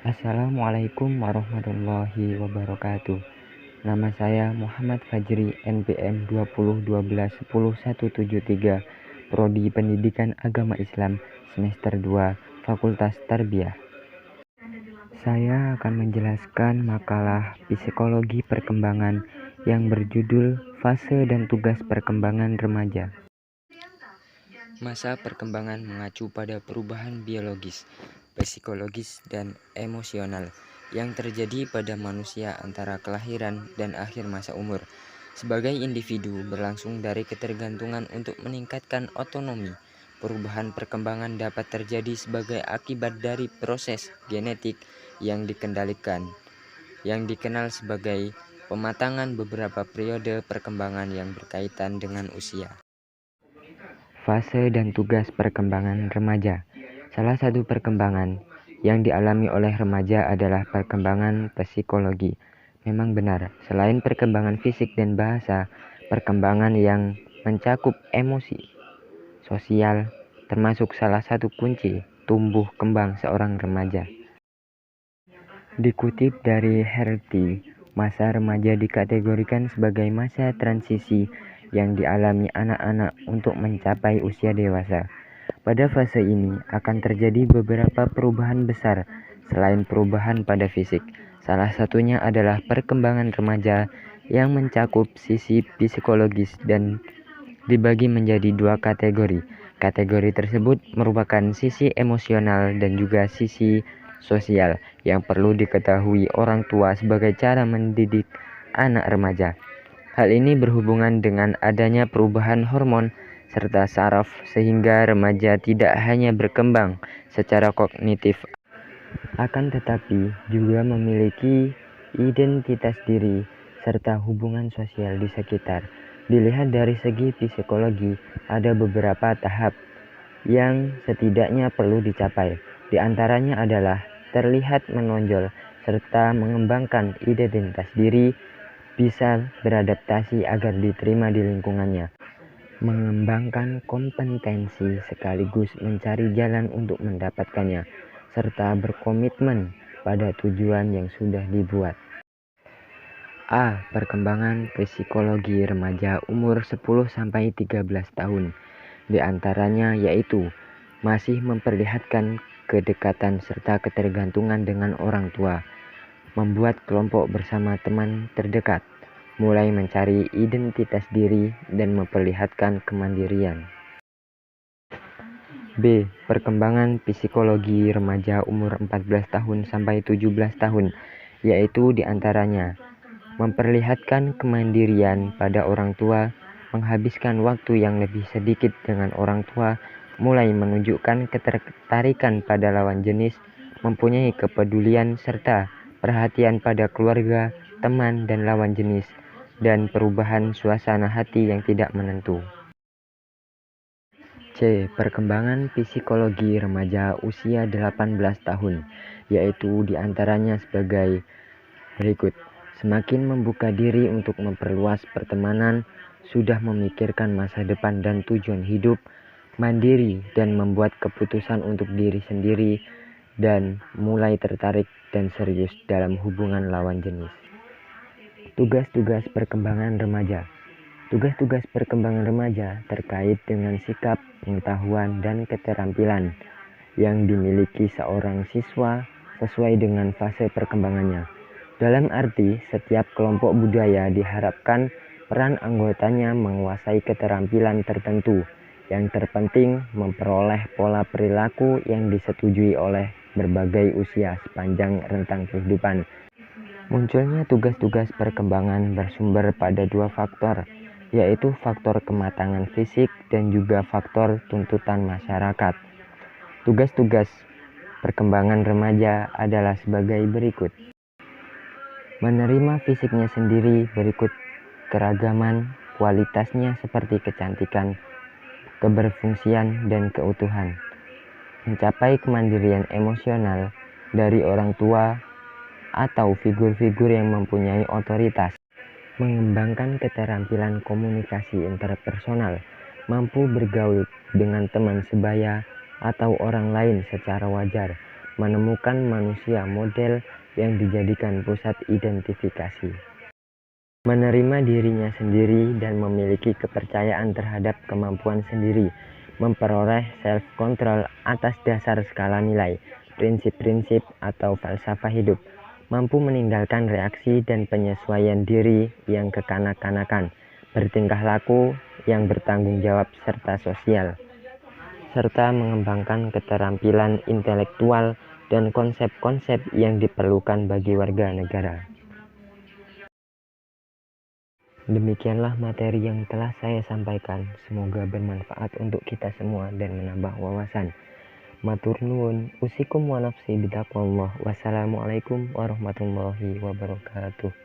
Assalamualaikum warahmatullahi wabarakatuh. Nama saya Muhammad Fajri, NPM 2012 10 173, Prodi Pendidikan Agama Islam, semester 2, Fakultas Tarbiyah. Saya akan menjelaskan makalah psikologi perkembangan yang berjudul Fase dan Tugas Perkembangan Remaja. Masa perkembangan mengacu pada perubahan biologis, psikologis, dan emosional yang terjadi pada manusia antara kelahiran dan akhir masa umur. Sebagai individu berlangsung dari ketergantungan untuk meningkatkan otonomi. Perubahan perkembangan dapat terjadi sebagai akibat dari proses genetik yang dikendalikan, yang dikenal sebagai pematangan beberapa periode perkembangan yang berkaitan dengan usia. Fase dan tugas perkembangan remaja. Salah satu perkembangan yang dialami oleh remaja adalah perkembangan psikologi. Memang benar, selain perkembangan fisik dan bahasa, perkembangan yang mencakup emosi, sosial, termasuk salah satu kunci tumbuh kembang seorang remaja. Dikutip dari Hertie, masa remaja dikategorikan sebagai masa transisi yang dialami anak-anak untuk mencapai usia dewasa. Pada fase ini akan terjadi beberapa perubahan besar selain perubahan pada fisik. Salah satunya adalah perkembangan remaja yang mencakup sisi psikologis dan dibagi menjadi dua kategori. Kategori tersebut merupakan sisi emosional dan juga sisi sosial yang perlu diketahui orang tua sebagai cara mendidik anak remaja. Hal ini berhubungan dengan adanya perubahan hormon serta saraf sehingga remaja tidak hanya berkembang secara kognitif akan tetapi juga memiliki identitas diri serta hubungan sosial di sekitar. Dilihat dari segi psikologi, ada beberapa tahap yang setidaknya perlu dicapai. Di antaranya adalah terlihat menonjol serta mengembangkan identitas diri, bisa beradaptasi agar diterima di lingkungannya, mengembangkan kompetensi sekaligus mencari jalan untuk mendapatkannya, serta berkomitmen pada tujuan yang sudah dibuat. A. Perkembangan psikologi remaja umur 10-13 tahun. Di antaranya yaitu masih memperlihatkan kedekatan serta ketergantungan dengan orang tua, membuat kelompok bersama teman terdekat, mulai mencari identitas diri dan memperlihatkan kemandirian. B. Perkembangan psikologi remaja umur 14 tahun sampai 17 tahun, yaitu diantaranya memperlihatkan kemandirian pada orang tua, menghabiskan waktu yang lebih sedikit dengan orang tua, mulai menunjukkan ketertarikan pada lawan jenis, mempunyai kepedulian serta perhatian pada keluarga, teman, dan lawan jenis, dan perubahan suasana hati yang tidak menentu. C. Perkembangan psikologi remaja usia 18 tahun, yaitu diantaranya sebagai berikut. Semakin membuka diri untuk memperluas pertemanan, sudah memikirkan masa depan dan tujuan hidup, mandiri dan membuat keputusan untuk diri sendiri, dan mulai tertarik dan serius dalam hubungan lawan jenis. Tugas-tugas perkembangan remaja. Tugas-tugas perkembangan remaja terkait dengan sikap, pengetahuan, dan keterampilan yang dimiliki seorang siswa sesuai dengan fase perkembangannya. Dalam arti, setiap kelompok budaya diharapkan peran anggotanya menguasai keterampilan tertentu. Yang terpenting, memperoleh pola perilaku yang disetujui oleh berbagai usia sepanjang rentang kehidupan. Munculnya tugas-tugas perkembangan bersumber pada dua faktor, yaitu faktor kematangan fisik dan juga faktor tuntutan masyarakat. Tugas-tugas perkembangan remaja adalah sebagai berikut. Menerima fisiknya sendiri berikut keragaman kualitasnya seperti kecantikan, keberfungsian, dan keutuhan. Mencapai kemandirian emosional dari orang tua atau figur-figur yang mempunyai otoritas. Mengembangkan keterampilan komunikasi interpersonal, mampu bergaul dengan teman sebaya atau orang lain secara wajar, menemukan manusia model yang dijadikan pusat identifikasi, menerima dirinya sendiri dan memiliki kepercayaan terhadap kemampuan sendiri, memperoleh self-control atas dasar skala nilai, prinsip-prinsip atau falsafah hidup, mampu meninggalkan reaksi dan penyesuaian diri yang kekanak-kanakan, bertingkah laku yang bertanggung jawab serta sosial, serta mengembangkan keterampilan intelektual dan konsep-konsep yang diperlukan bagi warga negara. Demikianlah materi yang telah saya sampaikan. Semoga bermanfaat untuk kita semua dan menambah wawasan. Matur nuwun. Usikum wa nafsi bitaqwallah. Wassalamualaikum warahmatullahi wabarakatuh.